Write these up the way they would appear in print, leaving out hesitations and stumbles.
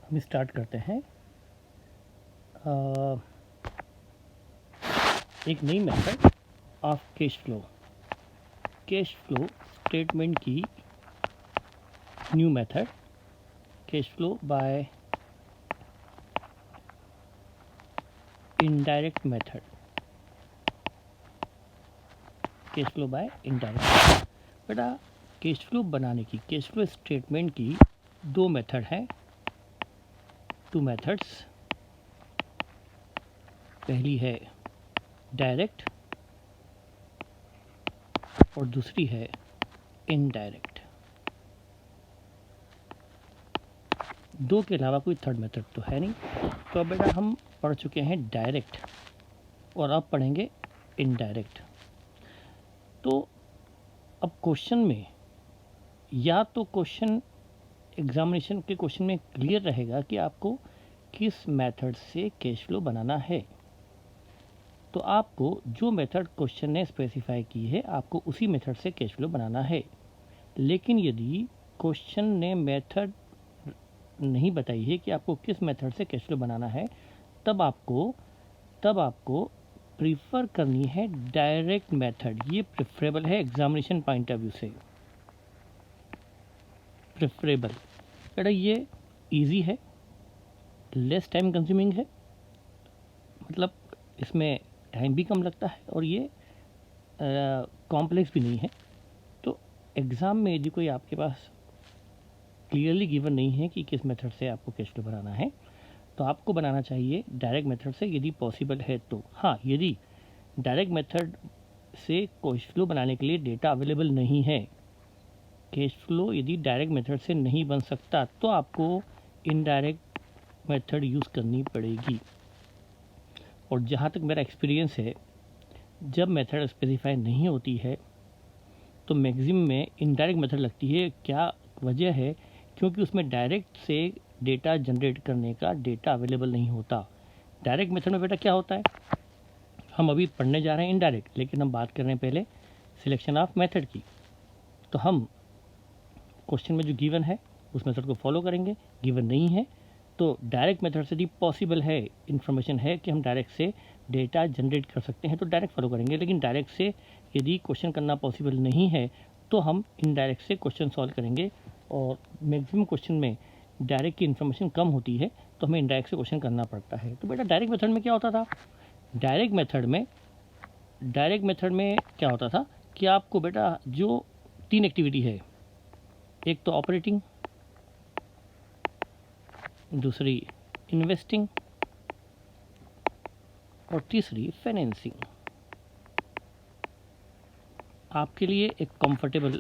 हम स्टार्ट करते हैं एक नई method of cash flow statement की new method cash flow by indirect method. Cash flow by indirect बेटा, कैश फ्लो बनाने की कैश फ्लो स्टेटमेंट की दो मेथड हैं, टू मेथड्स। पहली है डायरेक्ट और दूसरी है इनडायरेक्ट। दो के अलावा कोई थर्ड मेथड तो है नहीं। तो अब बेटा हम पढ़ चुके हैं डायरेक्ट और अब पढ़ेंगे इनडायरेक्ट। तो अब क्वेश्चन में या तो क्वेश्चन एग्जामिनेशन के क्वेश्चन में क्लियर रहेगा कि आपको किस मेथड से कैश फ्लो बनाना है। तो आपको जो मेथड क्वेश्चन ने स्पेसिफाई की है आपको उसी मेथड से कैश फ्लो बनाना है। लेकिन यदि क्वेश्चन ने मेथड नहीं बताई है कि आपको किस मेथड से कैश फ्लो बनाना है, तब आपको प्रीफर करनी है डायरेक्ट मेथड। ये प्रेफरेबल है एग्जामिनेशन पॉइंट ऑफ व्यू से। प्रेफरेबल बेटा, ये इजी है, लेस टाइम कंज्यूमिंग है, मतलब इसमें टाइम भी कम लगता है और ये कॉम्प्लेक्स भी नहीं है। तो एग्ज़ाम में यदि कोई आपके पास क्लियरली गिवन नहीं है कि किस मेथड से आपको कैश फ्लो बनाना है, तो आपको बनाना चाहिए डायरेक्ट मेथड से यदि पॉसिबल है तो। हाँ, यदि डायरेक्ट मेथड से कैश फ्लो बनाने के लिए डेटा अवेलेबल नहीं है, कैश फ्लो यदि डायरेक्ट मेथड से नहीं बन सकता, तो आपको इनडायरेक्ट मेथड यूज़ करनी पड़ेगी। और जहाँ तक मेरा एक्सपीरियंस है, जब मेथड स्पेसिफाई नहीं होती है तो मैक्सिमम में इनडायरेक्ट मेथड लगती है। क्या वजह है? क्योंकि उसमें डायरेक्ट से डेटा जनरेट करने का डेटा अवेलेबल नहीं होता। डायरेक्ट मेथड में बेटा क्या होता है, हम अभी पढ़ने जा रहे हैं इनडायरेक्ट, लेकिन हम बात कर रहे हैं पहले सिलेक्शन ऑफ मेथड की। तो हम क्वेश्चन में जो गिवन है उस मेथड को फॉलो करेंगे, गिवन नहीं है तो डायरेक्ट मेथड से यदि पॉसिबल है, इन्फॉर्मेशन है कि हम डायरेक्ट से डेटा जनरेट कर सकते हैं तो डायरेक्ट फॉलो करेंगे। लेकिन डायरेक्ट से यदि क्वेश्चन करना पॉसिबल नहीं है तो हम इनडायरेक्ट से क्वेश्चन सॉल्व करेंगे। और मैक्सिमम क्वेश्चन में डायरेक्ट की इन्फॉर्मेशन कम होती है तो हमें इनडायरेक्ट से क्वेश्चन करना पड़ता है। तो बेटा डायरेक्ट मेथड में क्या होता था, डायरेक्ट मेथड में क्या होता था कि आपको बेटा जो तीन एक्टिविटी है, एक तो ऑपरेटिंग, दूसरी इन्वेस्टिंग और तीसरी फाइनेंसिंग, आपके लिए एक कंफर्टेबल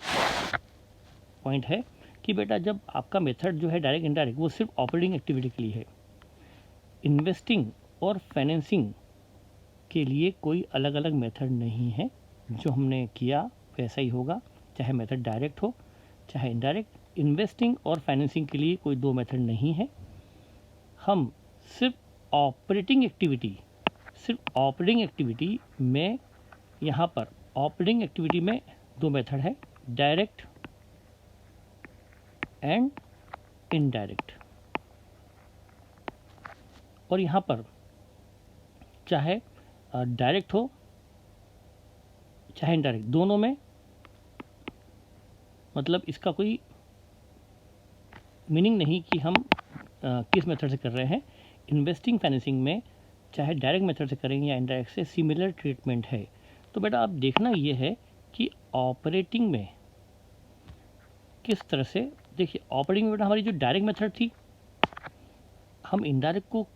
पॉइंट है कि बेटा जब आपका मेथड जो है डायरेक्ट इनडायरेक्ट वो सिर्फ ऑपरेटिंग एक्टिविटी के लिए है, इन्वेस्टिंग और फाइनेंसिंग के लिए कोई अलग अलग मेथड नहीं है। जो हमने किया वैसा ही होगा, चाहे मेथड डायरेक्ट हो चाहे इनडायरेक्ट। इन्वेस्टिंग और फाइनेंसिंग के लिए कोई दो मेथड नहीं है। हम सिर्फ ऑपरेटिंग एक्टिविटी में, यहाँ पर ऑपरेटिंग एक्टिविटी में दो मेथड है, डायरेक्ट एंड इनडायरेक्ट। और यहाँ पर चाहे डायरेक्ट हो चाहे इनडायरेक्ट, दोनों में मतलब इसका कोई मीनिंग नहीं कि हम किस मेथड से कर रहे हैं। इन्वेस्टिंग फाइनेंसिंग में चाहे डायरेक्ट मेथड से करेंगे या इनडायरेक्ट से, सिमिलर ट्रीटमेंट है। तो बेटा आप देखना ये है कि ऑपरेटिंग में किस तरह से, देखिए ऑपरेटिंग में बेटा हमारी जो डायरेक्ट मेथड थी, हम इनडायरेक्ट को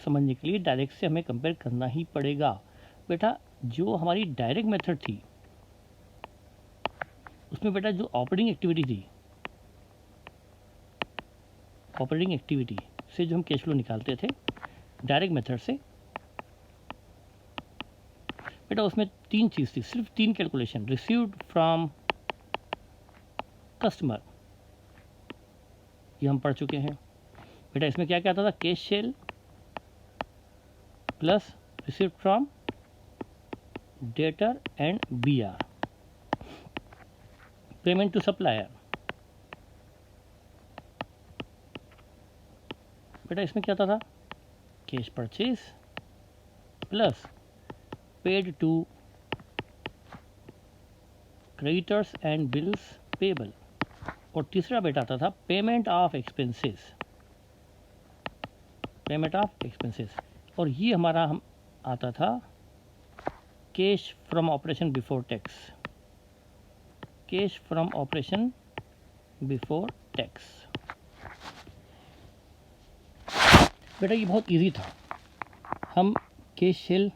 समझने के लिए डायरेक्ट से हमें कंपेयर करना ही पड़ेगा। बेटा जो हमारी डायरेक्ट मेथड थी उसमें बेटा जो ऑपरेटिंग एक्टिविटी से जो हम कैश फ्लो निकालते थे डायरेक्ट मेथड से, बेटा उसमें तीन चीज़ थी, सिर्फ तीन कैलकुलेशन। रिसीव्ड फ्रॉम कस्टमर, ये हम पढ़ चुके हैं बेटा। इसमें क्या क्या आता था, cash sale plus received from debtor and BR, payment to supplier, बेटा इसमें क्या था cash purchase plus paid to creditors and bills payable, और तीसरा बेटा आता था payment of expenses, payment of expenses, और ये हमारा हम आता था cash from operation before tax, cash from operation before tax. बेटा ये बहुत इजी था, हम कैश सेल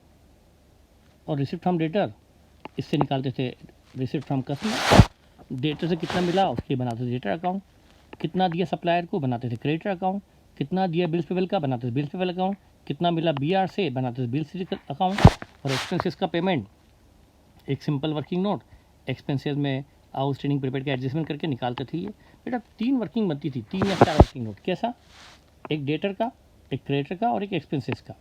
और रिसिप्ट फ्रॉम डेटर इससे निकालते थे रिसिप्ट फ्रॉम कस्टमर, डेटर से कितना मिला उसके बनाते थे डेटर अकाउंट, कितना दिया सप्लायर को बनाते थे क्रेडिटर अकाउंट, कितना दिया बिल्स पेबल का बनाते थे बिल्स पेबल अकाउंट, कितना मिला बीआर से बनाते थे बिल्स अकाउंट, और एक्सपेंसेस का पेमेंट एक सिंपल वर्किंग नोट, एक्सपेंसेस में आउटस्टैंडिंग प्रीपेड का एडजस्टमेंट करके निकालते थे। ये बेटा 3 वर्किंग बनती थी, 3 या 4 वर्किंग नोट, कैसा, एक डेटर का, एक क्रेडिटर का और एक एक्सपेंसेस का।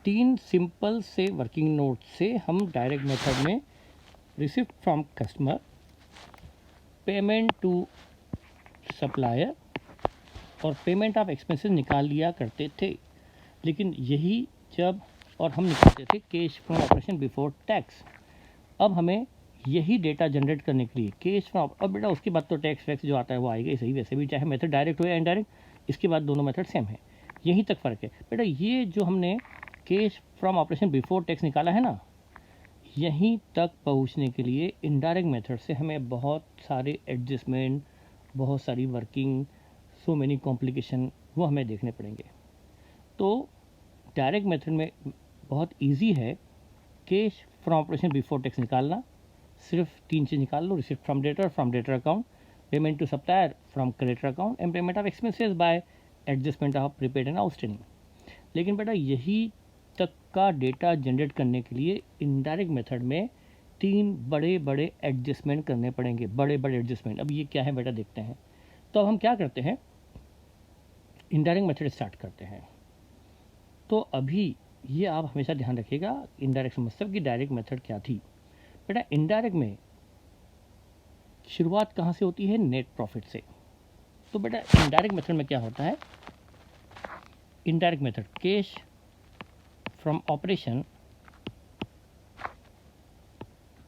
3 सिंपल से वर्किंग नोट से हम डायरेक्ट मेथड में receipt from customer, payment to supplier और पेमेंट ऑफ एक्सपेंसेस निकाल लिया करते थे। लेकिन यही जब और हम निकालते थे cash from operation before tax, अब हमें यही डेटा जनरेट करने के लिए कैश फ्रॉम, अब बेटा उसके बाद तो टैक्स वैक्स जो आता है वो आएगा ही सही, वैसे भी चाहे मेथड डायरेक्ट हो या इनडायरेक्ट, इसके बाद दोनों मेथड सेम है, यहीं तक फ़र्क है। बेटा ये जो हमने cash from operation before tax निकाला है ना, यहीं तक पहुंचने के लिए इनडायरेक्ट मेथड से हमें बहुत सारे एडजस्टमेंट, बहुत सारी वर्किंग, सो मेनी कॉम्प्लिकेशन वो हमें देखने पड़ेंगे। तो डायरेक्ट मेथड में बहुत इजी है cash from operation before tax निकालना, सिर्फ 3 चीज़ निकाल लो, receipt from debtor account, payment to supplier from creditor account and payment of expenses by adjustment of prepaid and outstanding. लेकिन बेटा यही तक का डेटा जनरेट करने के लिए इनडायरेक्ट मेथड में 3 बड़े बड़े एडजस्टमेंट करने पड़ेंगे, बड़े बड़े एडजस्टमेंट। अब ये क्या है बेटा देखते हैं। तो अब हम क्या करते हैं, इनडायरेक्ट मेथड स्टार्ट करते हैं। तो अभी ये आप हमेशा ध्यान रखिएगा, इनडायरेक्ट समझते हो कि डायरेक्ट मेथड क्या थी। बेटा इनडायरेक्ट में शुरुआत कहाँ से होती है, नेट प्रॉफिट से। तो बेटा इनडायरेक्ट मेथड में क्या होता है, indirect method cash from operation,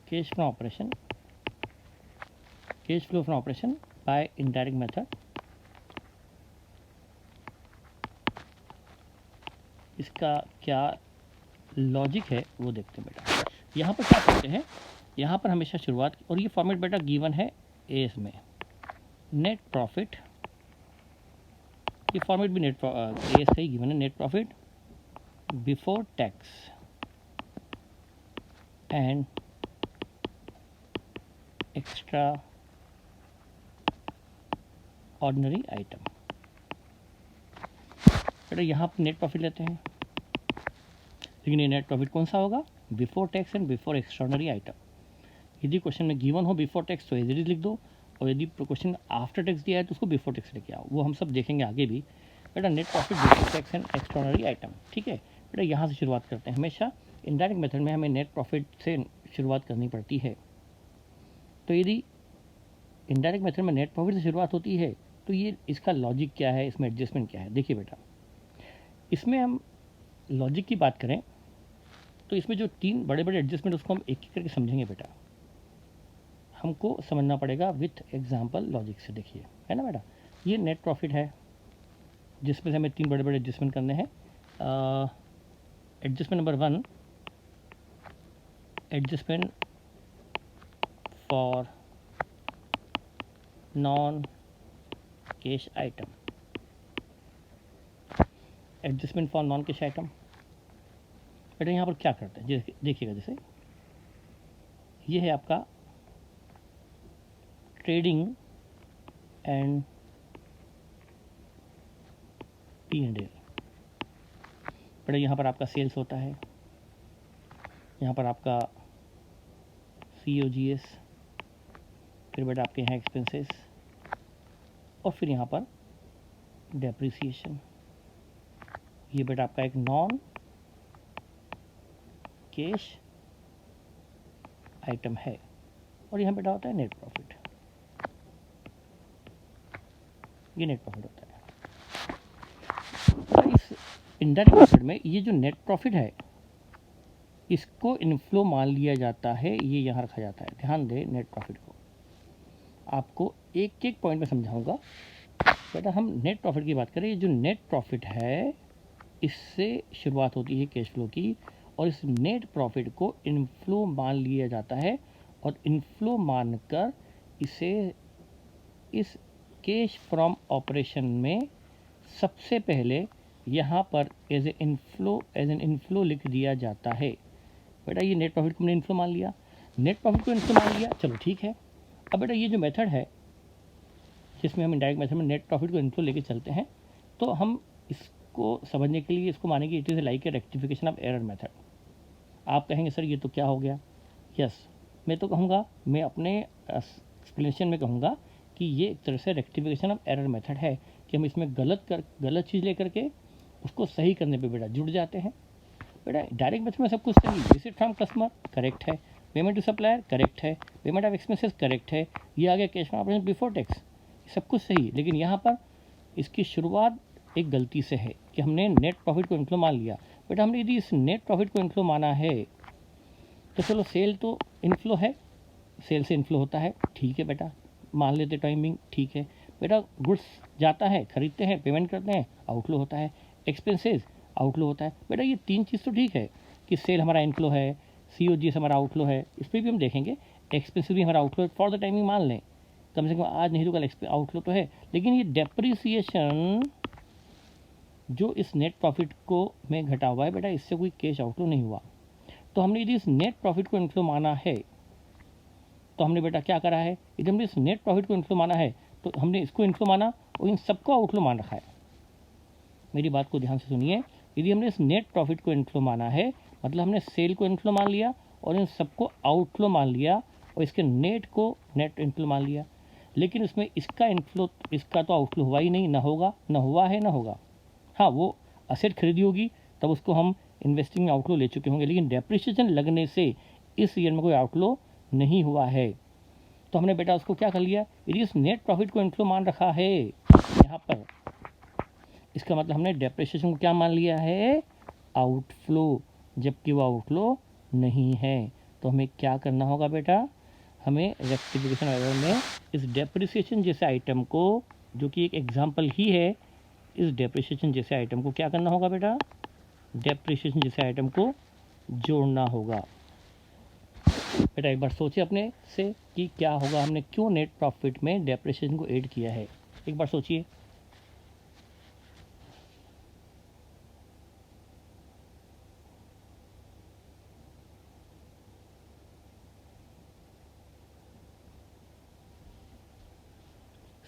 cash from operation, cash flow from operation by indirect method. इसका क्या लॉजिक है वो देखते हैं बेटा। यहाँ पर क्या करते हैं, यहाँ पर हमेशा शुरुआत, और ये फॉर्मेट बेटा गिवन है एस में, नेट प्रॉफिट, ये फॉर्मेट भी नेट एस का ही गिवन है, net profit before tax and extra ordinary item. बेटा यहाँ पर नेट प्रॉफिट लेते हैं, लेकिन ये नेट प्रॉफिट कौन सा होगा, before tax and before extraordinary item. यदि क्वेश्चन में गिवन हो बिफोर टैक्स तो एज इट इज लिख दो, और यदि क्वेश्चन आफ्टर टैक्स दिया है तो उसको बिफोर टैक्स लेके आओ, वो हम सब देखेंगे आगे भी। बेटा net profit before tax and extraordinary item, ठीक है। बेटा यहाँ से शुरुआत करते हैं, हमेशा इनडायरेक्ट मेथड में हमें नेट प्रॉफिट से शुरुआत करनी पड़ती है। तो यदि इनडायरेक्ट मेथड में नेट प्रॉफिट से शुरुआत होती है तो ये इसका लॉजिक क्या है, इसमें एडजस्टमेंट क्या है। देखिए बेटा, इसमें हम लॉजिक की बात करें तो इसमें जो 3 बड़े बड़े एडजस्टमेंट उसको हम एक एक करके समझेंगे बेटा, हमको समझना पड़ेगा विथ एग्जाम्पल लॉजिक से। देखिए है ना बेटा, ये नेट प्रॉफिट है जिसमें से हमें 3 बड़े बड़े एडजस्टमेंट करने हैं। Adjustment number 1, adjustment for non cash item, adjustment for non cash item. बेटा यहाँ पर क्या करते हैं, देखिएगा, जैसे ये है आपका ट्रेडिंग एंड P&L। बेटा यहाँ पर आपका सेल्स होता है, यहाँ पर आपका COGS, फिर बेटा आपके यहाँ एक्सपेंसेस, और फिर यहाँ पर डेप्रिसिएशन। ये बेटा आपका एक नॉन कैश आइटम है, और यहाँ बेटा होता है नेट प्रॉफिट, ये नेट प्रॉफिट होता है। इनडायरेक्ट मेथड में ये जो नेट प्रॉफिट है इसको इनफ्लो मान लिया जाता है, ये यहाँ रखा जाता है। ध्यान दें नेट प्रॉफिट को, आपको एक एक पॉइंट में समझाऊंगा। बेटा हम नेट प्रॉफिट की बात करें, ये जो नेट प्रॉफिट है इससे शुरुआत होती है कैश फ्लो की, और इस नेट प्रॉफिट को इनफ्लो मान लिया जाता है, और इनफ्लो मानकर इसे इस कैश फ्रॉम ऑपरेशन में सबसे पहले यहाँ पर एज एन इनफ्लो लिख दिया जाता है। बेटा ये नेट प्रॉफिट को हमने इनफ्लो मान लिया, नेट प्रॉफिट को इनफ्लो मान लिया, चलो ठीक है। अब बेटा ये जो मेथड है जिसमें हम इनडायरेक्ट मेथड में नेट प्रॉफिट को इनफ्लो लेके चलते हैं, तो हम इसको समझने के लिए इसको मानेंगे it is like a rectification of error method. आप कहेंगे सर ये तो क्या हो गया? यस, मैं तो कहूँगा, मैं अपने एक्सप्लेनेशन में कहूँगा कि ये एक तरह से रेक्टिफिकेशन ऑफ एरर मेथड है कि हम इसमें गलत चीज़ लेकर के उसको सही करने पे बेटा जुड़ जाते हैं। बेटा डायरेक्ट मेथड में सब कुछ सही, रिसीट फ्रॉम कस्टमर करेक्ट है, पेमेंट टू सप्लायर करेक्ट है, पेमेंट ऑफ एक्सपेंसेस करेक्ट है, ये आ गया cash from operation before tax, सब कुछ सही। लेकिन यहाँ पर इसकी शुरुआत एक गलती से है कि हमने नेट प्रॉफिट को इनफ्लो मान लिया। बेटा हमने यदि इस नेट प्रॉफिट को इनफ्लो माना है तो चलो सेल तो इनफ्लो है, सेल से इनफ्लो होता है, ठीक है बेटा, मान लेते टाइमिंग, ठीक है बेटा। गुड्स जाता है, खरीदते हैं, पेमेंट करते हैं, आउटफ्लो होता है, एक्सपेंसेस आउटफ्लो होता है। बेटा ये तीन चीज़ तो ठीक है कि सेल हमारा इनफ्लो है, COGS हमारा आउटफ्लो है, इस पर भी हम देखेंगे, एक्सपेंसिव भी हमारा आउटफ्लो है, फॉर द टाइमिंग मान लें, कम से कम आज नहीं तो कल आउटफ्लो तो है। लेकिन ये डेप्रिसिएशन जो इस नेट प्रॉफिट को में घटा हुआ है बेटा, इससे कोई कैश आउटफ्लो नहीं हुआ। तो हमने यदि इस नेट प्रॉफिट को इनफ्लो माना है तो हमने बेटा क्या करा है, यदि हमने इस नेट प्रॉफिट को इनफ्लो माना है तो हमने इसको इनफ्लो माना और इन सबको आउटफ्लो मान रखा है। मेरी बात को ध्यान से सुनिए, यदि हमने इस नेट प्रॉफिट को इनफ्लो माना है मतलब हमने सेल को इनफ्लो मान लिया और इन सबको आउटफ्लो मान लिया और इसके नेट को नेट इनफ्लो मान लिया। लेकिन इसमें इसका इनफ्लो, इसका तो आउटफ्लो हुआ ही नहीं, ना होगा, ना हुआ है, ना होगा। हाँ, वो असेट खरीदी होगी तब उसको हम इन्वेस्टिंग में आउटफ्लो ले चुके होंगे, लेकिन डेप्रिसिएशन लगने से इस ईयर में कोई आउटफ्लो नहीं हुआ है। तो हमने बेटा उसको क्या कर लिया, यदि इस नेट प्रॉफिट को इनफ्लो मान रखा है यहाँ पर, इसका मतलब हमने डेप्रिसिएशन को क्या मान लिया है, आउटफ्लो, जबकि वो आउटफ्लो नहीं है। तो हमें क्या करना होगा बेटा, हमें रेक्टिफिकेशन एरर में इस डेप्रिसिएशन जैसे आइटम को, जो कि एक एग्जांपल ही है, इस डेप्रिसिएशन जैसे आइटम को क्या करना होगा बेटा, डेप्रिसिएशन जैसे आइटम को जोड़ना होगा। बेटा एक बार सोचे अपने से कि क्या होगा, हमने क्यों नेट प्रॉफिट में डेप्रिसिएशन को ऐड किया है, एक बार सोचिए।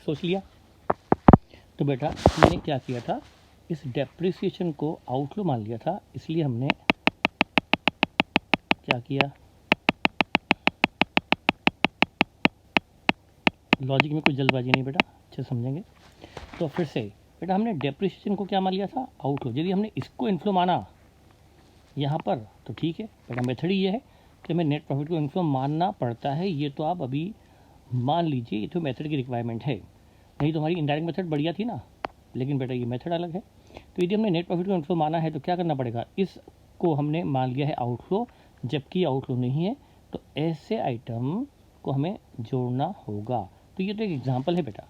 सोच लिया? तो बेटा हमने क्या किया था, इस डेप्रिसिएशन को आउटफ्लो मान लिया था, इसलिए हमने क्या किया, लॉजिक में कोई जल्दबाजी नहीं बेटा, अच्छे समझेंगे। तो फिर से बेटा हमने डेप्रिसिएशन को क्या मान लिया था, आउटफ्लो। यदि हमने इसको इनफ्लो माना यहाँ पर तो ठीक है बेटा, मेथड ही ये है कि हमें नेट प्रॉफिट को इनफ्लो मानना पड़ता है, ये तो आप अभी मान लीजिए, ये तो मेथड की रिक्वायरमेंट है। नहीं तो हमारी इनडायरेक्ट मेथड बढ़िया थी ना, लेकिन बेटा ये मेथड अलग है। तो यदि हमने नेट प्रॉफिट को इनफ्लो माना है तो क्या करना पड़ेगा, इसको हमने मान लिया है आउटफ्लो, जबकि आउटफ्लो नहीं है, तो ऐसे आइटम को हमें जोड़ना होगा। तो ये तो एक एग्जाम्पल है बेटा,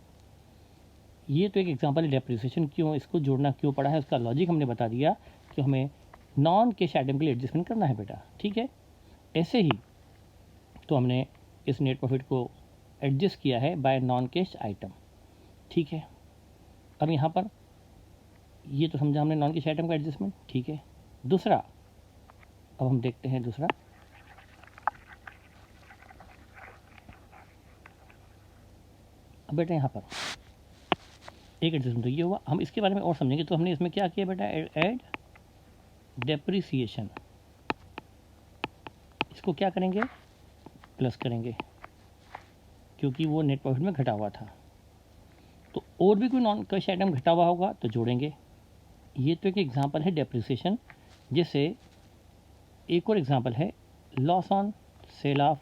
ये तो एक एग्जाम्पल है डेप्रिसिएशन क्यों, इसको जोड़ना क्यों पड़ा है, उसका लॉजिक हमने बता दिया कि हमें नॉन कैश आइटम के लिए एडजस्टमेंट करना है बेटा, ठीक है। ऐसे ही तो हमने इस नेट प्रॉफिट को एडजस्ट किया है बाय नॉन कैश आइटम, ठीक है। अब यहाँ पर ये तो समझा हमने नॉन कैश आइटम का एडजस्टमेंट, ठीक है। दूसरा, अब हम देखते हैं दूसरा, अब बेटा यहाँ पर एक एडजस्टमेंट तो ये हुआ, हम इसके बारे में और समझेंगे। तो हमने इसमें क्या किया बेटा, ऐड डेप्रिसिएशन, इसको क्या करेंगे, प्लस करेंगे, क्योंकि वो नेट प्रॉफिट में घटा हुआ था। तो और भी कोई नॉन कैश आइटम घटा हुआ होगा तो जोड़ेंगे। ये तो एक एग्जांपल है डेप्रिसिएशन। जैसे एक और एग्जांपल है loss on sale of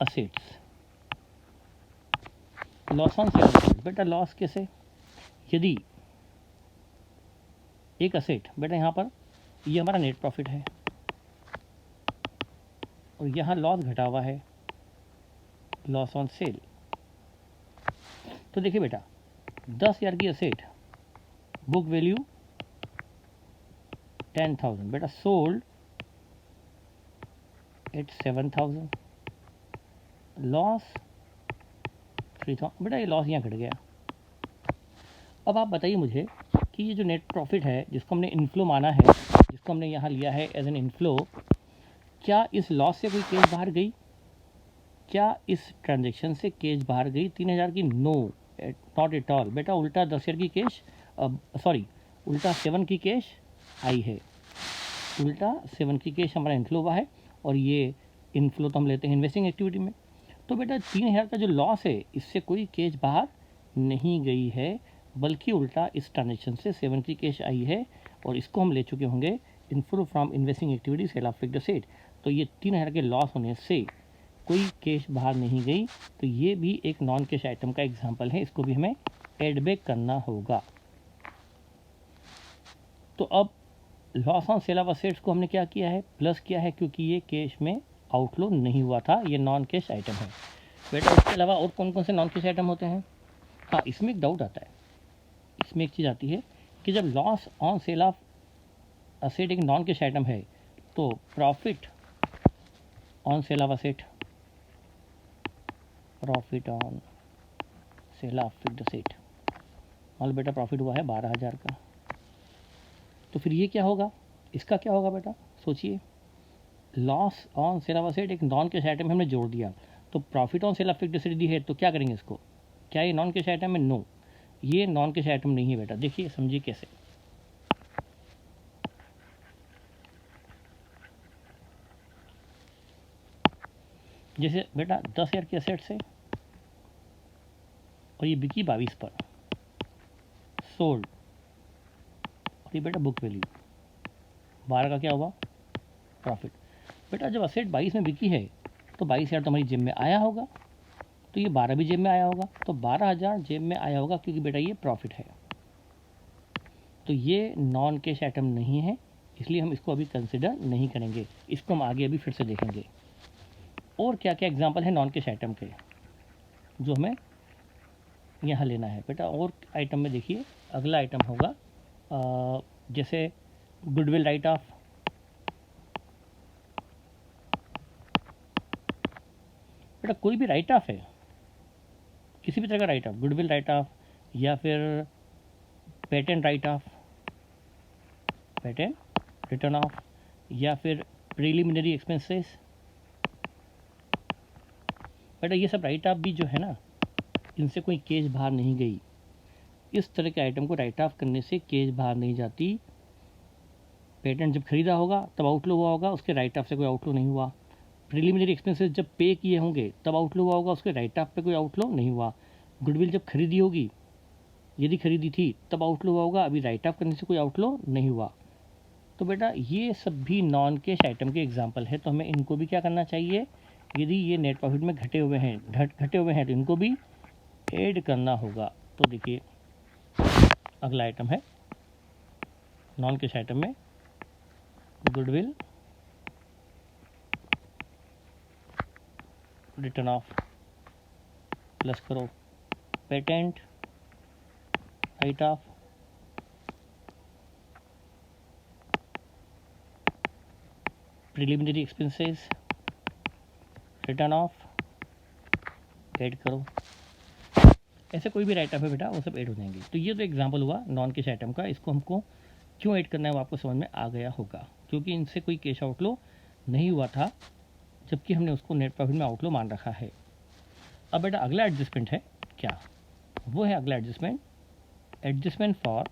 assets. Loss on sale of assets, बेटा लॉस कैसे, यदि एक असेट बेटा यहाँ पर ये हमारा नेट प्रॉफिट है और यहाँ लॉस घटा हुआ है, लॉस ऑन सेल। तो देखिए बेटा 10,000 की असेट, बुक वैल्यू 10,000, बेटा सोल्ड एट 7,000, लॉस 3,000, बेटा ये लॉस यहाँ घट गया। अब आप बताइए मुझे कि ये जो नेट प्रॉफिट है जिसको हमने इनफ्लो माना है, जिसको हमने यहाँ लिया है एज एन इनफ्लो, क्या इस लॉस से कोई केस बाहर गई? क्या इस ट्रांजेक्शन से केस बाहर गई 3,000 की? नो, नॉट एट ऑल बेटा। उल्टा 10,000 की केस, उल्टा 7 की केस आई है, उल्टा 7 की केस हमारा इनफ्लो हुआ है और ये इनफ्लो तो हम लेते हैं इन्वेस्टिंग एक्टिविटी में। तो बेटा 3,000 का जो लॉस है इससे कोई केस बाहर नहीं गई है, बल्कि उल्टा इस ट्रांजेक्शन से 7 की केस आई है और इसको हम ले चुके होंगे inflow from investing activity sale of fixed asset. तो ये 3,000 के लॉस होने से कोई केस बाहर नहीं गई, तो ये भी एक नॉन कैश आइटम का एग्जांपल है, इसको भी हमें एड बैक करना होगा। तो अब loss on sale of assets को हमने क्या किया है? प्लस किया है, क्योंकि ये कैश में आउटफ्लो नहीं हुआ था, ये नॉन कैश आइटम है बेटा। इसके अलावा और कौन कौन से नॉन कैश आइटम होते हैं? हाँ, इसमें एक डाउट आता है, इसमें एक चीज़ आती है कि जब loss on sale of asset एक नॉन कैश आइटम है तो profit on sale of asset, profit on sale of fixed asset, मान लो बेटा प्रॉफिट हुआ है 12,000 का, तो फिर ये क्या होगा? इसका क्या होगा बेटा? सोचिए, loss on sale of asset एक नॉन कैश आइटम हमने जोड़ दिया, तो profit on sale of fixed asset दी है, तो क्या करेंगे इसको? क्या ये नॉन कैश आइटम है? नो, ये नॉन कैश आइटम नहीं है बेटा। देखिए समझिए कैसे। जैसे बेटा 10,000 की असेट से और ये बिकी 22 पर, सोल्ड, और ये बेटा बुक वैल्यू 12 का क्या हुआ? प्रॉफिट। बेटा जब असेट 22 में बिकी है तो 22,000 तो हमारी जेब में आया होगा, तो ये 12 भी जेब में आया होगा, तो 12,000 जेब में आया होगा, क्योंकि बेटा ये प्रॉफिट है। तो ये नॉन कैश आइटम नहीं है, इसलिए हम इसको अभी कंसिडर नहीं करेंगे, इसको हम आगे अभी फिर से देखेंगे। और क्या क्या एग्जांपल है नॉन कैश आइटम के जो हमें यहाँ लेना है बेटा? और आइटम में देखिए, अगला आइटम होगा जैसे गुडविल राइट ऑफ, बेटा कोई भी राइट ऑफ है, किसी भी तरह का right of, goodwill right of या फिर patent right of, patent return of, या फिर प्रीलिमिनरी एक्सपेंसेस, बेटा ये सब राइट ऑफ भी जो है ना, इनसे कोई केस बाहर नहीं गई। इस तरह के आइटम को राइट ऑफ करने से केस बाहर नहीं जाती। पेटेंट जब खरीदा होगा तब आउटफ्लो हुआ होगा, उसके राइट ऑफ से कोई आउटफ्लो नहीं हुआ। प्रीलिमिनरी एक्सपेंसेस जब पे किए होंगे तब आउटफ्लो हुआ होगा, उसके राइट ऑफ पे कोई आउटफ्लो नहीं हुआ। गुडविल जब खरीदी होगी, यदि खरीदी थी तब आउटफ्लो हुआ होगा, अभी राइट ऑफ करने से कोई आउटफ्लो नहीं हुआ। तो बेटा ये सब भी नॉन कैश आइटम के एग्जाम्पल है, तो हमें इनको भी क्या करना चाहिए? यदि ये नेट प्रॉफिट में घटे हुए हैं तो इनको भी ऐड करना होगा। तो देखिए अगला आइटम है नॉन कैश आइटम में गुडविल रिटर्न ऑफ, प्लस करो patent right of, preliminary expenses return of, add करो। ऐसे कोई भी राइट ऑफ है बेटा, वो सब ऐड हो जाएंगे। तो ये तो एग्जांपल हुआ नॉन कैश आइटम का, इसको हमको क्यों ऐड करना है वो आपको समझ में आ गया होगा, क्योंकि इनसे कोई कैश आउटफ्लो नहीं हुआ था, जबकि हमने उसको नेट प्रॉफिट में आउटफ्लो मान रखा है। अब बेटा अगला एडजस्टमेंट है क्या? वो है अगला adjustment, adjustment for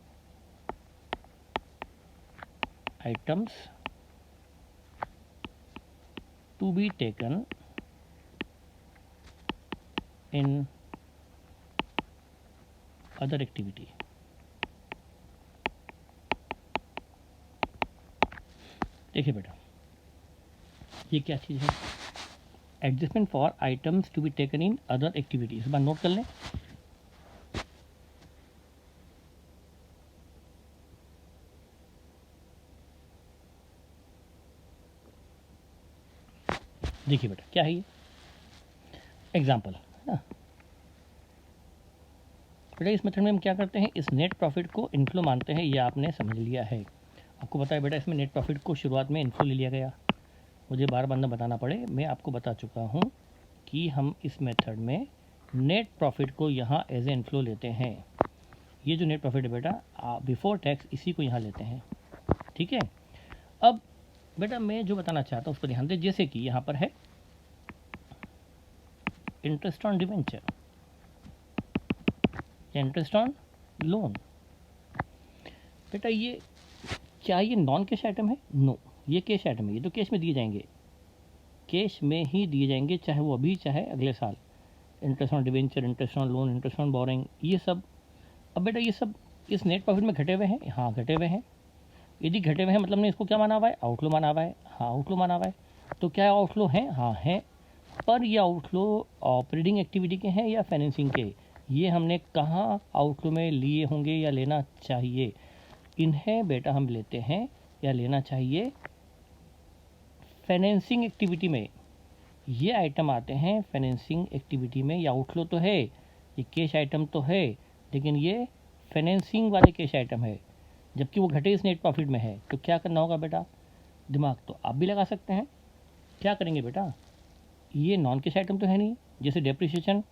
items to be taken in other activity. देखिए बेटा ये क्या चीज़ है? Adjustment for items to be taken in other activity. इस बार नोट कर लें। देखिए बेटा क्या है ये एग्जाम्पल है ना बेटा। इस मेथड में हम क्या करते हैं, इस नेट प्रॉफिट को इनफ्लो मानते हैं, ये आपने समझ लिया है। आपको पता है बेटा इसमें नेट प्रॉफिट को शुरुआत में इनफ्लो ले लिया गया, मुझे बार बार न बताना पड़े, मैं आपको बता चुका हूँ कि हम इस मेथड में नेट प्रॉफिट को यहाँ एज ए इनफ्लो लेते हैं। ये जो नेट प्रॉफिट है बेटा बिफोर टैक्स, इसी को यहाँ लेते हैं, ठीक है। अब बेटा मैं जो बताना चाहता हूँ उस पर ध्यान दें। जैसे कि यहाँ पर है interest on debenture, interest on loan. बेटा ये क्या ये नॉन कैश आइटम है? नो, ये कैश आइटम है, ये तो कैश में दिए जाएंगे, कैश में ही दिए जाएंगे, चाहे वो अभी चाहे अगले साल। Interest on debenture, interest on loan, interest on boring, ये सब। अब बेटा ये सब इस नेट प्रॉफिट में घटे हुए हैं, हाँ घटे हुए हैं। यदि घटे हुए हैं मतलब ने इसको क्या माना हुआ है, आउटफ्लो माना हुआ है, हाँ आउटफ्लो माना हुआ है। तो क्या आउटफ्लो है? हाँ है। पर ये आउटफ्लो ऑपरेटिंग एक्टिविटी के हैं या फाइनेंसिंग के? ये हमने कहाँ आउटफ्लो में लिए होंगे या लेना चाहिए? इन्हें बेटा हम लेते हैं या लेना चाहिए फाइनेंसिंग एक्टिविटी में। ये आइटम आते हैं फाइनेंसिंग एक्टिविटी में। ये आउटफ्लो तो है, ये कैश आइटम तो है, लेकिन ये फाइनेंसिंग वाले कैश आइटम है, जबकि वो घटे इस नेट प्रॉफिट में है। तो क्या करना होगा बेटा, दिमाग तो आप भी लगा सकते हैं। क्या करेंगे बेटा, ये नॉन कैश आइटम तो है नहीं, जैसे डेप्रिसिएशन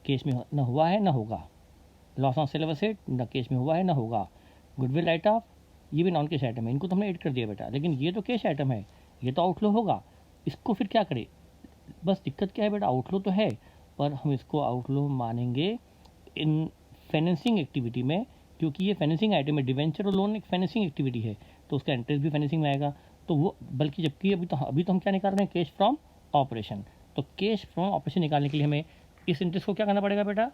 कैश में न हुआ है न होगा, loss on sale of asset न कैश में हुआ है न होगा, गुडविल राइट ऑफ ये भी नॉन कैश आइटम है, इनको तो हमने ऐड कर दिया बेटा। लेकिन ये तो कैश आइटम है, ये तो आउटफ्लो होगा, इसको फिर क्या करें? बस दिक्कत क्या है बेटा, आउटफ्लो तो है पर हम इसको आउटफ्लो मानेंगे इन फाइनेंसिंग एक्टिविटी में, क्योंकि ये फाइनेंसिंग आइटम है। डिवेंचर और लोन एक फाइनेंसिंग एक्टिविटी है, तो उसका इंटरेस्ट भी फाइनेंसिंग में आएगा। तो वो बल्कि जबकि अभी तो हम क्या निकाल रहे हैं, कैश फ्रॉम ऑपरेशन। तो कैश फ्रॉम ऑपरेशन निकालने के लिए हमें इस इंटरेस्ट को क्या करना पड़ेगा बेटा,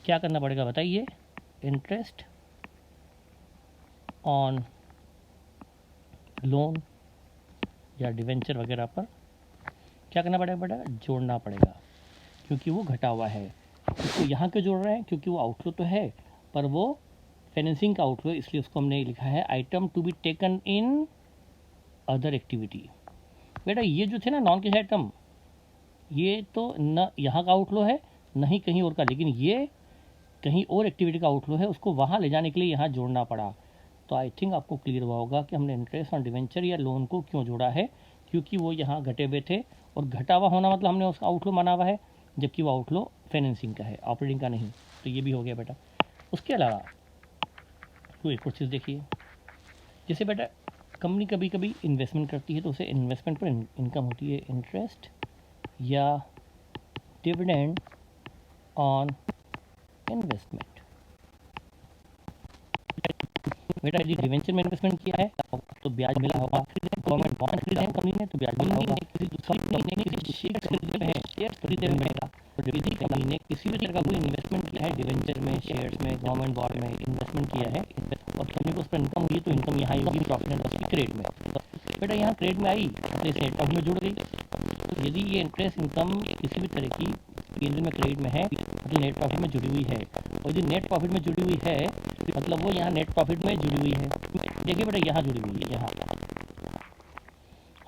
क्या करना पड़ेगा बताइए, इंटरेस्ट ऑन लोन या डिवेंचर वगैरह पर क्या करना पड़ेगा बेटा, जोड़ना पड़ेगा, क्योंकि वो घटा हुआ है। इसको यहाँ क्यों जोड़ रहे हैं, क्योंकि वो आउटफ्लो तो है पर वो फाइनेंसिंग का आउटफ्लो, इसलिए उसको हमने लिखा है item to be taken in other activity. बेटा ये जो थे ना नॉन कैश आइटम, ये तो न यहाँ का आउटफ्लो है न ही कहीं और का, लेकिन ये कहीं और एक्टिविटी का आउटफ्लो है, उसको वहाँ ले जाने के लिए यहाँ जोड़ना पड़ा। तो आई थिंक आपको क्लियर हुआ होगा कि हमने इंटरेस्ट ऑन डिवेंचर या लोन को क्यों जोड़ा है, क्योंकि वो यहाँ घटे हुए थे, और घटा हुआ होना मतलब हमने उसका आउटफ्लो माना हुआ है, जबकि वो आउटफ्लो फाइनेंसिंग का है, ऑपरेटिंग का नहीं। तो ये भी हो गया बेटा। उसके अलावा कोई एक और चीज़ देखिए, जैसे बेटा कंपनी कभी कभी इन्वेस्टमेंट करती है, तो उसे इन्वेस्टमेंट पर इनकम होती है, इंटरेस्ट या डिविडेंड ऑन इन्वेस्टमेंट। बेटा यदि डिवेंचर में इन्वेस्टमेंट किया है तो ब्याज मिला होगा, गवर्नमेंट बॉन्ड खरीदे हैं कंपनी ने तो ब्याज मिला होगा, किसी दूसरी कंपनी ने किसी शेयर खरीदे हैं, शेयर खरीदे में मिलेगा। तो यदि कंपनी ने किसी भी तरह का कोई इन्वेस्टमेंट किया है, डिवेंचर में, शेयर्स में, गवर्नमेंट बॉन्ड में इन्वेस्टमेंट किया है और कंपनी को उस पर इनकम हुई, तो इनकम यहाँ होगी प्रॉफिट एंड लॉस की क्रेडिट में। बेटा यहाँ क्रेडिट में आई तो इस नेट प्रॉफिट में जुड़ गई। तो यदि ये इंटरेस्ट इनकम किसी भी तरह की पी&एल में क्रेडिट में है मतलब नेट प्रॉफिट में जुड़ी हुई है, और यदि नेट प्रॉफिट में जुड़ी हुई है मतलब वो यहाँ नेट प्रॉफिट में जुड़ी हुई है। देखिए बेटा यहाँ जुड़ी हुई है, यहाँ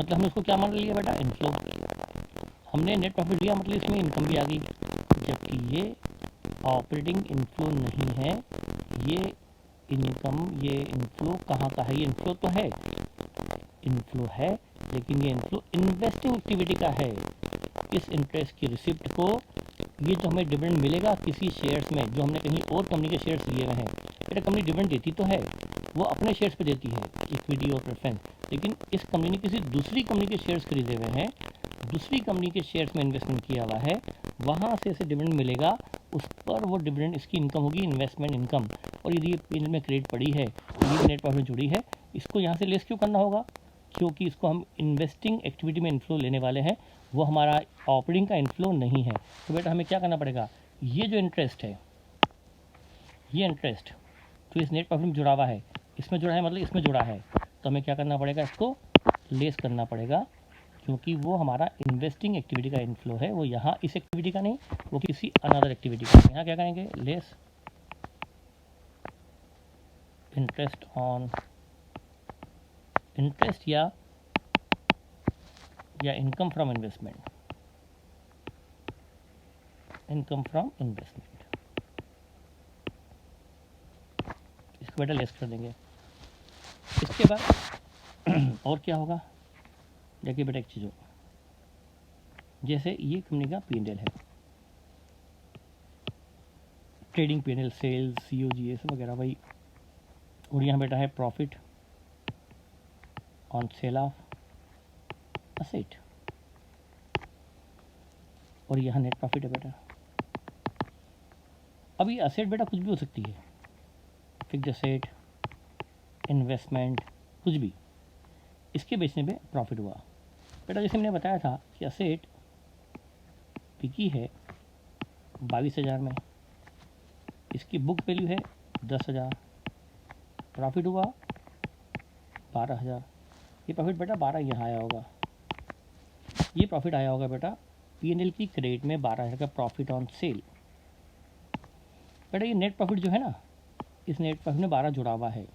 मतलब हमने उसको क्या मान लिया बेटा, इनफ्लो। हमने नेट प्रॉफिट लिया मतलब इसमें इनकम भी आ गई, जबकि ये ऑपरेटिंग इनफ्लो नहीं है, ये इनकम, ये इनफ्लो कहाँ का है, ये इनफ्लो तो है, इनफ्लो है, लेकिन ये इनफ्लो इन्वेस्टिंग एक्टिविटी का है। इस इंटरेस्ट की रिसिप्ट को, ये जो हमें डिविडेंड मिलेगा किसी शेयर्स में, जो हमने कहीं और कंपनी के शेयर्स लिए हुए हैं, बेटा कंपनी डिविडेंड देती तो है, वो अपने शेयर्स पे देती है, इक्विटी और प्रेफरेंस, लेकिन इस कंपनी ने किसी दूसरी कंपनी के शेयर्स खरीदे हुए हैं, दूसरी कंपनी के शेयर्स में इन्वेस्टमेंट किया हुआ है, वहाँ से इसे डिविडेंड मिलेगा, उस पर वो डिविडेंड इसकी इनकम होगी, इन्वेस्टमेंट इनकम। और यदि पी&एल में क्रेडिट पड़ी है, ये भी नेट प्रॉफिट में जुड़ी है, इसको यहाँ से लेस क्यों करना होगा, क्योंकि इसको हम इन्वेस्टिंग एक्टिविटी में इनफ्लो लेने वाले हैं, वो हमारा ऑपरेटिंग का इनफ्लो नहीं है। तो बेटा हमें क्या करना पड़ेगा, ये जो इंटरेस्ट है, ये इंटरेस्ट तो इस नेट प्रॉफिट में जुड़ा हुआ है, इसमें जुड़ा है मतलब इसमें जुड़ा है, तो हमें क्या करना पड़ेगा, इसको लेस करना पड़ेगा, क्योंकि वो हमारा इन्वेस्टिंग एक्टिविटी का इनफ्लो है, वो यहाँ इस एक्टिविटी का नहीं, वो किसी अनदर एक्टिविटी का। यहाँ क्या करेंगे, लेस इंटरेस्ट ऑन इंटरेस्ट या या income from investment, income from investment, इसको बेटा लेस कर देंगे। इसके बाद और क्या होगा, देखिए बेटा एक चीज़ हो, जैसे ये कंपनी का P&L है, ट्रेडिंग P&L, सेल्स, COG, ये सब वगैरह भाई, और यहाँ बेटा है profit on sale of asset, और यहाँ नेट प्रॉफिट है बेटा। अब ये असेट बेटा कुछ भी हो सकती है, फिक्स्ड असेट, इन्वेस्टमेंट, कुछ भी, इसके बेचने पे प्रॉफिट हुआ बेटा। जैसे मैंने बताया था कि असेट बिकी है 22,000 में, इसकी बुक वैल्यू है 10,000, प्रॉफिट हुआ 12,000, ये प्रॉफिट बेटा 12 यहाँ आया होगा, ये प्रॉफिट आया होगा बेटा P&L की क्रेडिट में 12,000 का प्रॉफिट ऑन सेल। बेटा ये नेट प्रॉफिट जो है ना, इस नेट प्रॉफिट में 12 जुड़ा हुआ है,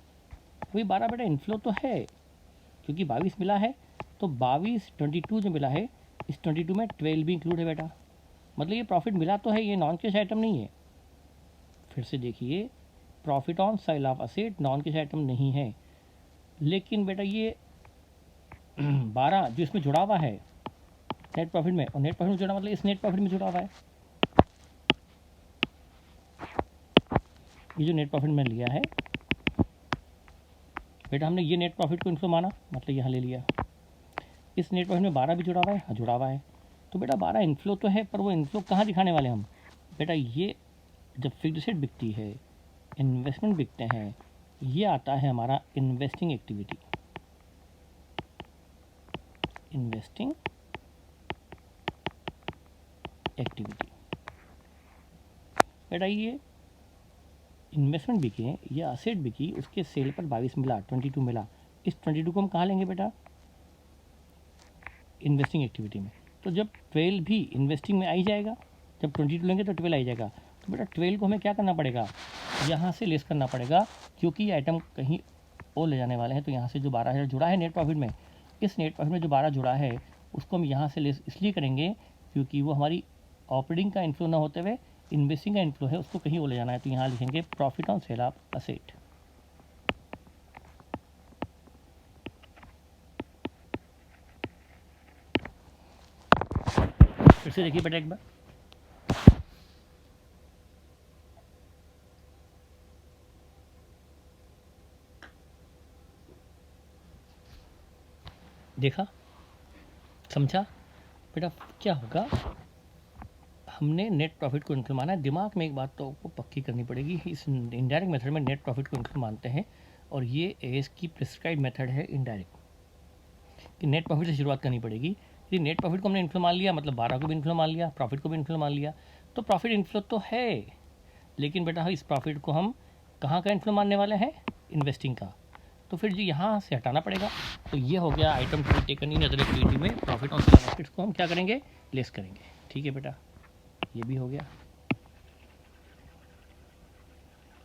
वही 12 बेटा इनफ्लो तो है, क्योंकि 22 मिला है, तो 22 22 जो मिला है, इस 22 में 12 भी इंक्लूड है बेटा, मतलब ये प्रॉफिट मिला तो है, ये नॉन कैश आइटम नहीं है। फिर से देखिए, profit on sale of asset non cash item नहीं है, लेकिन बेटा ये 12 जो इसमें जुड़ा हुआ है नेट प्रॉफिट में, और नेट प्रॉफिट में जुड़ा मतलब इस नेट प्रॉफिट में जुड़ा हुआ है, ये जो नेट प्रॉफिट में लिया है बेटा, हमने ये नेट प्रॉफिट को इनको माना, मतलब यहाँ ले लिया, इस नेट प्रॉफिट में 12 भी जुड़ा हुआ है, हाँ जुड़ा हुआ है, तो बेटा 12 इनफ्लो तो है, पर वो इनफ्लो कहाँ दिखाने वाले हम बेटा, ये जब फिक्स्ड असेट बिकती है, इन्वेस्टमेंट बिकते हैं, ये आता है हमारा इन्वेस्टिंग एक्टिविटी, इन्वेस्टिंग एक्टिविटी बेटा। ये इन्वेस्टमेंट बिके या असेट बिकी, उसके सेल पर 22 मिला, 22 मिला, इस 22 को हम कहाँ लेंगे बेटा, इन्वेस्टिंग एक्टिविटी में। तो जब 12 भी इन्वेस्टिंग में आ ही जाएगा, जब 22 लेंगे तो 12 आ जाएगा, तो बेटा 12 को हमें क्या करना पड़ेगा, यहाँ से लेस करना पड़ेगा, क्योंकि ये आइटम कहीं और ले जाने वाले हैं। तो यहाँ से जो 12,000 जुड़ा है नेट प्रॉफिट में, इस नेट प्रॉफिट में जो 12 जुड़ा है, उसको हम यहाँ से लेस इसलिए करेंगे क्योंकि वो हमारी ऑपरेटिंग का इन्फ्लो ना होते हुए इन्वेस्टिंग का इन्फ्लो है, उसको कहीं और ले जाना है। तो यहाँ लिखेंगे profit on sale of asset. फिर से देखिए बेटा एक बार, देखा, समझा बेटा क्या होगा, हमने नेट प्रॉफिट को इनकम माना है। दिमाग में एक बात तो आपको पक्की करनी पड़ेगी, इस इनडायरेक्ट मेथड में नेट प्रॉफिट को इनकम मानते हैं, और ये एएस की प्रिस्क्राइब मेथड है इनडायरेक्ट, कि नेट प्रॉफिट से शुरुआत करनी पड़ेगी। यदि नेट प्रॉफिट को हमने इनफ्लो मान लिया, मतलब 12 को भी इनफ्लो मान लिया, प्रॉफिट को भी इनफ्लो मान लिया, तो प्रॉफिट इनफ्लो तो है, लेकिन बेटा इस प्रॉफिट को हम कहाँ का इनफ्लो मानने वाले हैं, इन्वेस्टिंग का। तो फिर जी यहाँ से हटाना पड़ेगा। तो ये हो गया item to be taken in other activity में प्रॉफिट ऑन सेल प्रॉफिट्स को हम क्या करेंगे, लेस करेंगे। ठीक है बेटा, ये भी हो गया,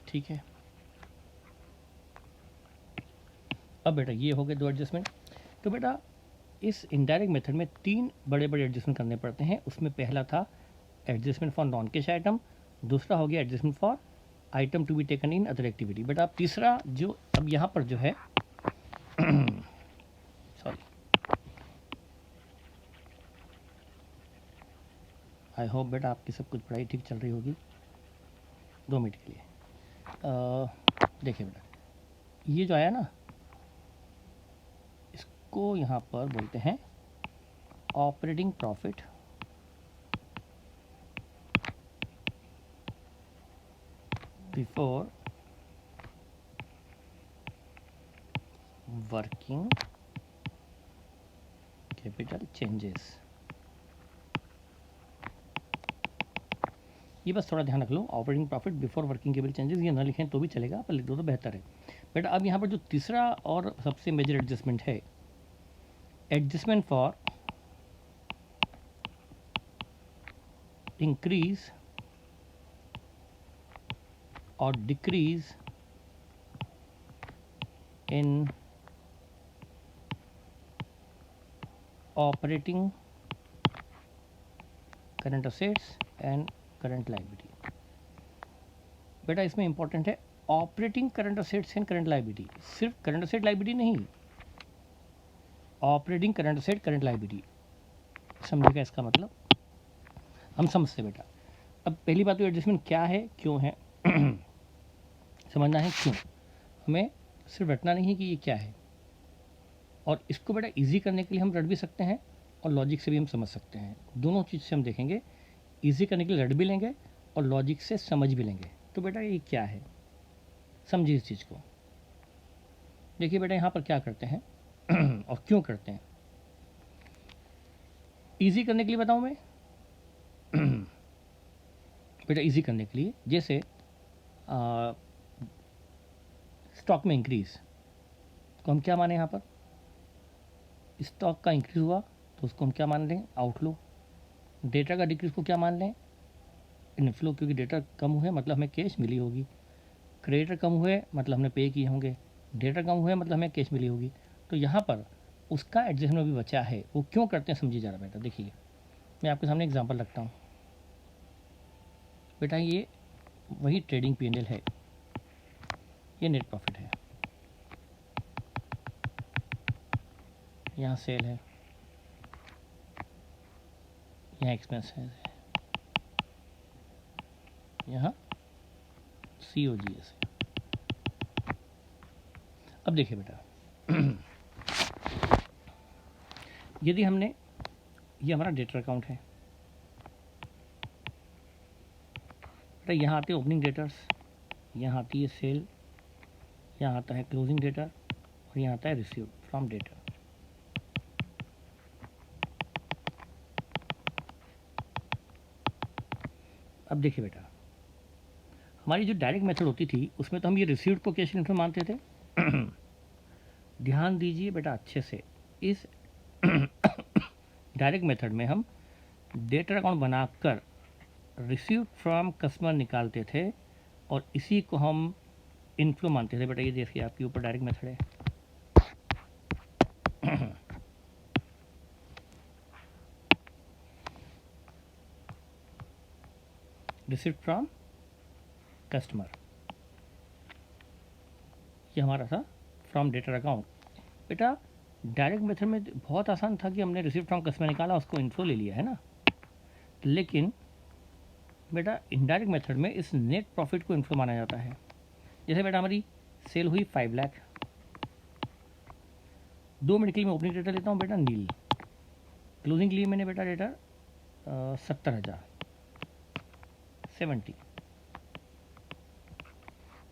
ठीक है। अब बेटा ये हो गए 2 एडजस्टमेंट। तो बेटा इस इनडायरेक्ट मेथड में 3 बड़े बड़े एडजस्टमेंट करने पड़ते हैं। उसमें पहला था adjustment for non cash item, दूसरा हो गया adjustment for item to be taken in other activity. बेटा अब तीसरा जो अब यहाँ पर जो है सॉरी, आई होप बेटा आपकी सब कुछ पढ़ाई ठीक चल रही होगी। 2 मिनट के लिए देखिए बेटा, ये जो आया ना, इसको यहाँ पर बोलते हैं operating profit before working capital changes. ये बस थोड़ा ध्यान रख लो, operating profit before working capital changes, ये ना लिखें तो भी चलेगा, पर लिख दो तो बेहतर है बेटा। अब यहाँ पर जो तीसरा और सबसे मेजर एडजस्टमेंट है, एडजस्टमेंट फॉर इंक्रीज और decrease in operating current assets and current liability. बेटा इसमें इंपॉर्टेंट है operating current assets and current liability, सिर्फ करंट असेट लायबिलिटी नहीं, operating current asset current liability. समझेगा इसका मतलब, हम समझते बेटा। अब पहली बात तो एडजस्टमेंट क्या है, क्यों है समझना है क्यों। हमें सिर्फ रटना नहीं है कि ये क्या है, और इसको बेटा इजी करने के लिए हम रट भी सकते हैं और लॉजिक से भी हम समझ सकते हैं। दोनों चीज़ से हम देखेंगे, इजी करने के लिए रट भी लेंगे और लॉजिक से समझ भी लेंगे। तो बेटा ये क्या है, समझिए इस चीज़ को। देखिए बेटा यहाँ पर क्या करते हैं और क्यों करते हैं। इजी करने के लिए बताऊँ मैं बेटा इजी करने के लिए, जैसे स्टॉक में इंक्रीज, तो हम क्या माने यहाँ पर, स्टॉक का इंक्रीज हुआ तो उसको हम क्या मान लें, आउटफ्लो। डेटा का डिक्रीज को क्या मान लें, इनफ्लो, क्योंकि डेटा कम हुए मतलब हमें कैश मिली होगी। क्रेडिटर कम हुए मतलब हमने पे किए होंगे, डेटा कम हुए मतलब हमें कैश मिली होगी। तो यहाँ पर उसका एडजस्टमेंट भी बचा है, वो क्यों करते हैं समझिए ज़रा बेटा। देखिए मैं आपके सामने एग्जांपल रखता हूँ बेटा। ये वही ट्रेडिंग P&L है, ये नेट प्रॉफिट है, यहाँ सेल है, यहाँ एक्सपेंस है, यहाँ COGS है। अब देखिए बेटा यदि हमने, ये हमारा डेटर अकाउंट है बेटा, यहाँ आते हैं ओपनिंग डेटर्स, यहाँ आती है सेल, यहाँ आता है क्लोजिंग डेटर और यहाँ आता है रिसीव फ्रॉम डेटर। अब देखिए बेटा, हमारी जो डायरेक्ट मेथड होती थी उसमें तो हम ये रिसीव्ड को कैश इनफ्लो मानते थे ध्यान दीजिए बेटा अच्छे से, इस डायरेक्ट मेथड में हम डेटर अकाउंट बनाकर रिसीव्ड फ्रॉम कस्टमर निकालते थे और इसी को हम इनफ्लो मानते थे बेटा। ये देखिए आपके ऊपर डायरेक्ट मेथड है रिसीव्ड फ्रॉम कस्टमर, ये हमारा था फ्रॉम डेटर अकाउंट। बेटा डायरेक्ट मेथड में बहुत आसान था कि हमने रिसीव फ्रॉम कस्टमर निकाला, उसको इन्फ्लो ले लिया है ना। लेकिन बेटा इनडायरेक्ट मेथड में इस नेट प्रॉफिट को इन्फ्लो माना जाता है। जैसे बेटा हमारी सेल हुई 5 लाख, 2 मिनट के लिए मैं ओपनिंग डेटा लेता हूँ बेटा नील, क्लोजिंग के लिए मैंने बेटा डेटा 70,000 70,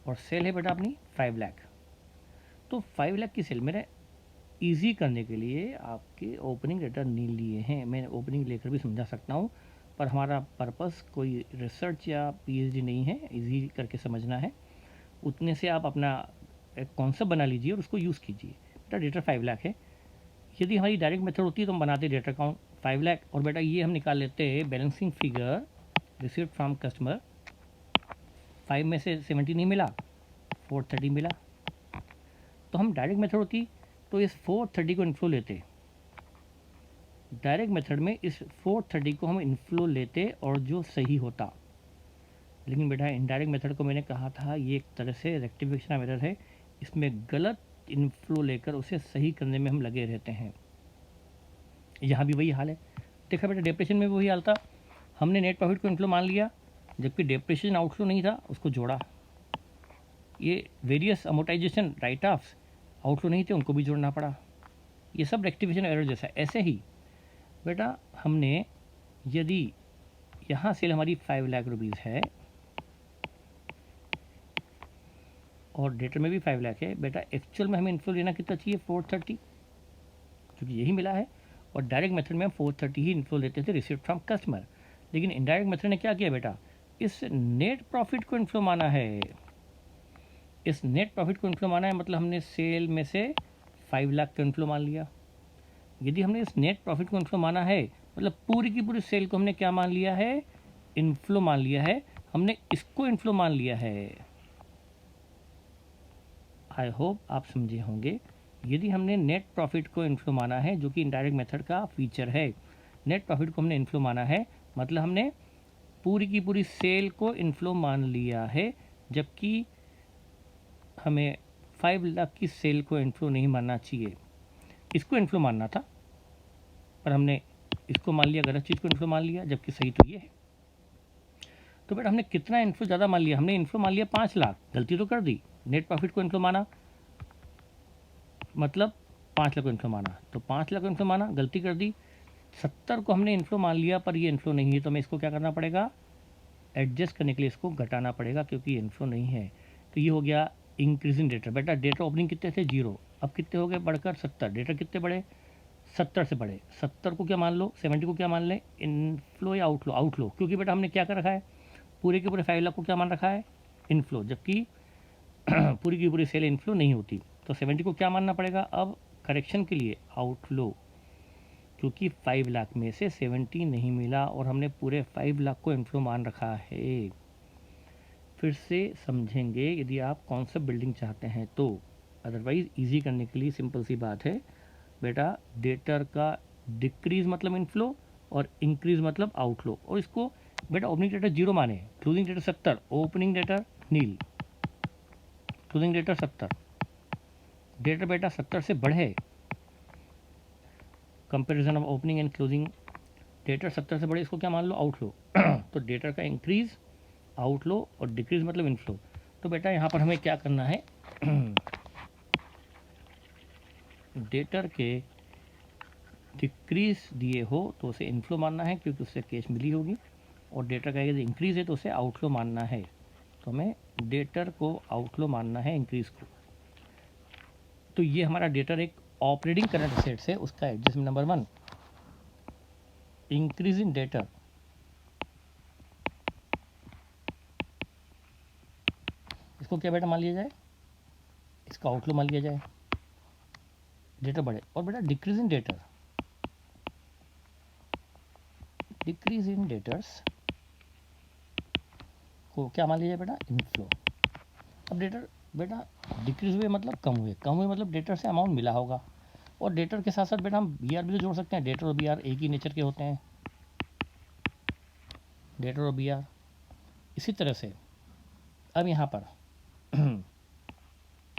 और सेल है बेटा अपनी 5 लाख। तो 5 लाख की सेल मैंने इजी करने के लिए आपके ओपनिंग डेटा नील लिए हैं। मैं ओपनिंग लेकर भी समझा सकता हूँ, पर हमारा पर्पस कोई रिसर्च या PhD नहीं है, इजी करके समझना है। उतने से आप अपना एक कॉन्सेप्ट बना लीजिए और उसको यूज़ कीजिए। बेटा डेटा 5 लाख है, यदि हमारी डायरेक्ट मेथड होती है तो हम बनाते डेटा अकाउंट 5 लाख, और बेटा ये हम निकाल लेते हैं balancing figure received from customer. 5 में से 70 नहीं मिला, 430 मिला, तो हम डायरेक्ट मेथड होती तो इस 430 को इन्फ्लो लेते। डायरेक्ट मेथड में इस 430 को हम इन्फ्लो लेते और जो सही होता। लेकिन बेटा इनडायरेक्ट मेथड को मैंने कहा था ये एक तरह से रेक्टिफिकेशन मेथड है, इसमें गलत इन्फ्लो लेकर उसे सही करने में हम लगे रहते हैं। यहाँ भी वही हाल है। देखा बेटा डिप्रेशन में भी वही हाल था, हमने नेट प्रॉफिट को इन्फ्लो मान लिया जबकि डिप्रेशन आउटफ्लो नहीं था, उसको जोड़ा। ये various amortisation write offs outflow नहीं थे, उनको भी जोड़ना पड़ा। ये सब रेक्टिफिकेशन एरर जैसा। ऐसे ही बेटा हमने, यदि यहाँ सेल हमारी 5 लाख रुपीज़ है और डेटर में भी 5 लाख है, बेटा एक्चुअल में हमें इन्फ्लो लेना कितना चाहिए, 430, क्योंकि यही मिला है। और डायरेक्ट मेथड में हम 430 ही इन्फ्लो लेते थे रिसीव्ड फ्रॉम कस्टमर। लेकिन इनडायरेक्ट मेथड ने क्या किया बेटा, इस नेट प्रॉफिट को इन्फ्लो माना है। इस नेट प्रॉफिट को इन्फ्लो माना है मतलब हमने सेल में से 5 लाख का इन्फ्लो मान लिया। यदि हमने इस नेट प्रॉफिट को इन्फ्लो माना है मतलब पूरी की पूरी सेल को हमने क्या मान लिया है, इन्फ्लो मान लिया है। हमने इसको इन्फ्लो मान लिया है। आई होप आप समझे होंगे यदि हमने नेट प्रॉफिट को इन्फ्लो माना है, जो कि इनडायरेक्ट मेथड का फीचर है, नेट प्रॉफिट को हमने इन्फ्लो माना है, मतलब हमने पूरी की पूरी सेल को इन्फ्लो मान लिया है, जबकि हमें 5 लाख की सेल को इन्फ्लो नहीं मानना चाहिए। इसको इन्फ्लो मानना था, पर हमने इसको मान लिया, गलत चीज़ को इन्फ्लो मान लिया, जबकि सही तो ये है। तो बेटा हमने कितना इन्फ्लो ज़्यादा मान लिया, हमने इन्फ्लो मान लिया 5 लाख, गलती तो कर दी। नेट प्रॉफिट को इन्फ्लो माना, मतलब 5 लाख को इन्फ्लो माना, तो 5 लाख को इन्फ्लो माना, गलती कर दी। 70 को हमने इन्फ्लो मान लिया, पर ये इन्फ्लो नहीं है, तो हमें इसको क्या करना पड़ेगा, एडजस्ट करने के लिए इसको घटाना पड़ेगा, क्योंकि इन्फ्लो नहीं है। तो ये हो गया इंक्रीजिंग डेटर। बेटा डेटर ओपनिंग कितने थे, 0, अब कितने हो गए, बढ़कर 70। डेटर कितने बढ़े, 70 से बढ़े। 70 को क्या मान लो, 70 को क्या मान लें, इनफ्लो या आउटफ्लो, आउटफ्लो, क्योंकि बेटा हमने क्या कर रखा है, पूरे के पूरे 5 लाख को क्या मान रखा है, इनफ्लो, जबकि पूरी की पूरी सेल इनफ्लो नहीं होती। तो 70 को क्या मानना पड़ेगा अब करेक्शन के लिए, आउटफ्लो, क्योंकि 5 लाख में से 70 नहीं मिला और हमने पूरे 5 लाख को इनफ्लो मान रखा है। फिर से समझेंगे यदि आप कॉन्सेप्ट बिल्डिंग चाहते हैं तो, अदरवाइज़ इजी करने के लिए सिंपल सी बात है बेटा, डेटर का डिक्रीज मतलब इनफ्लो और इंक्रीज मतलब आउटफ्लो। और इसको बेटा ओपनिंग डेटर 0 माने, क्लोजिंग डेटर 70, ओपनिंग डेटर नील, क्लोजिंग डेटर 70। डेटर बेटा 70 से बढ़े, comparison of opening and closing, debtor 70 से बढ़े, इसको क्या मान लो, आउटफ्लो। तो डेटर का इंक्रीज, आउटफ्लो और डिक्रीज मतलब इनफ्लो। तो बेटा यहाँ पर हमें क्या करना है, डेटर के डिक्रीज दिए हो तो उसे इनफ्लो मानना है, क्योंकि उससे कैश मिली होगी, और डेटर का यदि इंक्रीज है तो उसे आउटफ्लो मानना है। तो हमें डेटर को आउटफ्लो मानना है, इंक्रीज को। तो ये हमारा डेटर एक ऑपरेटिंग करंट एसेट्स है, उसका adjustment number 1, increase in debtor, इसको क्या बेटा मान लिया जाए, इसका आउटफ्लो मान लिया जाए, डेटर बढ़े। और बेटा decrease in debtor, decrease in debtors को क्या मान लिया जाए बेटा, इनफ्लो। अब डेटर बेटा डिक्रीज हुए मतलब कम हुए, कम हुए मतलब डेटर से अमाउंट मिला होगा, और डेटर के साथ साथ बेटा हम बी आर भी तो जोड़ सकते हैं, डेटर और बी आर एक ही नेचर के होते हैं, डेटर और बी आर। इसी तरह से अब यहाँ पर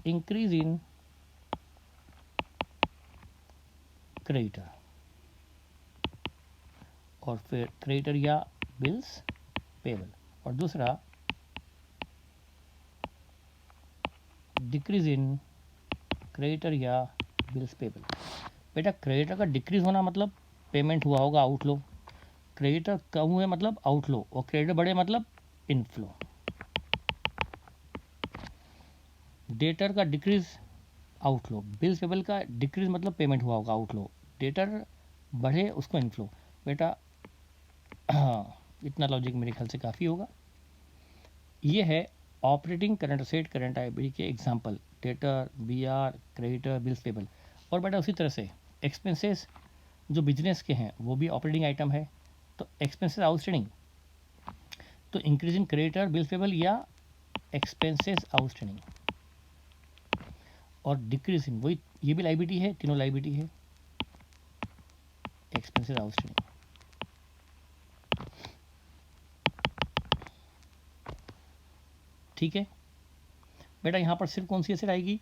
इंक्रीज इन क्रेडिटर, और फिर क्रेडिटर या बिल्स पेबल, और दूसरा डिक्रीज इन क्रेडिटर या बिल्स पेबल। बेटा क्रेडिटर का डिक्रीज होना मतलब पेमेंट हुआ होगा, आउटफ्लो, क्रेडिटर कम हुए मतलब आउटफ्लो, और क्रेडिटर बढ़े मतलब इनफ्लो। डेटर का डिक्रीज आउटफ्लो, बिल्स पेबल का डिक्रीज मतलब पेमेंट हुआ होगा, आउटफ्लो, डेटर बढ़े उसको इनफ्लो। बेटा हाँ, इतना लॉजिक मेरे ख्याल से काफ़ी होगा। ये है operating current asset current liability के example, debtor, B R, creditor, bills payable. और बेटा उसी तरह से एक्सपेंसेस जो बिजनेस के हैं वो भी ऑपरेटिंग आइटम है, तो एक्सपेंसेस आउटस्टैंडिंग, तो increase in creditor, bills payable या एक्सपेंसेस आउटस्टैंडिंग, और डिक्रीज इन, वही ये भी लायबिलिटी है, तीनों लायबिलिटी है, एक्सपेंसेस आउटस्टैंडिंग। ठीक है बेटा, यहाँ पर सिर्फ कौन सी एसेट आएगी,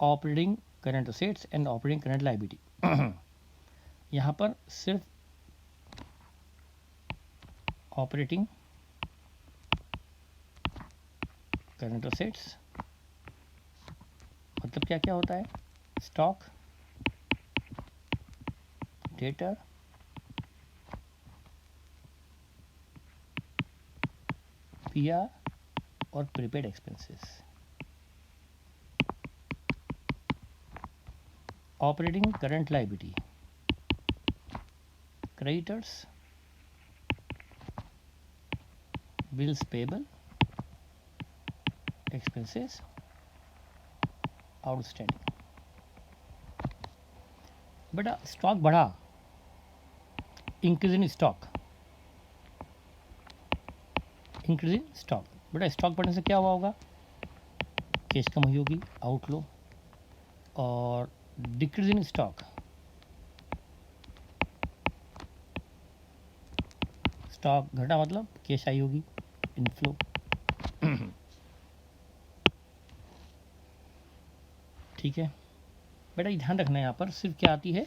operating current assets and operating current liability. यहाँ पर सिर्फ ऑपरेटिंग करंट असेट्स मतलब क्या क्या होता है, स्टॉक, डेटर, पीआर और prepaid expenses. Operating current liability, creditors, bills payable, expenses outstanding. बेटा स्टॉक बढ़ा, increase in stock, increase in stock. बेटा स्टॉक बढ़ने से क्या हुआ होगा, कैश कम हुई होगी, आउटफ्लो, और डिक्रीज इन स्टॉक, स्टॉक घटा मतलब कैश आई होगी, इनफ्लो। ठीक है बेटा, ये ध्यान रखना है यहाँ पर सिर्फ क्या आती है,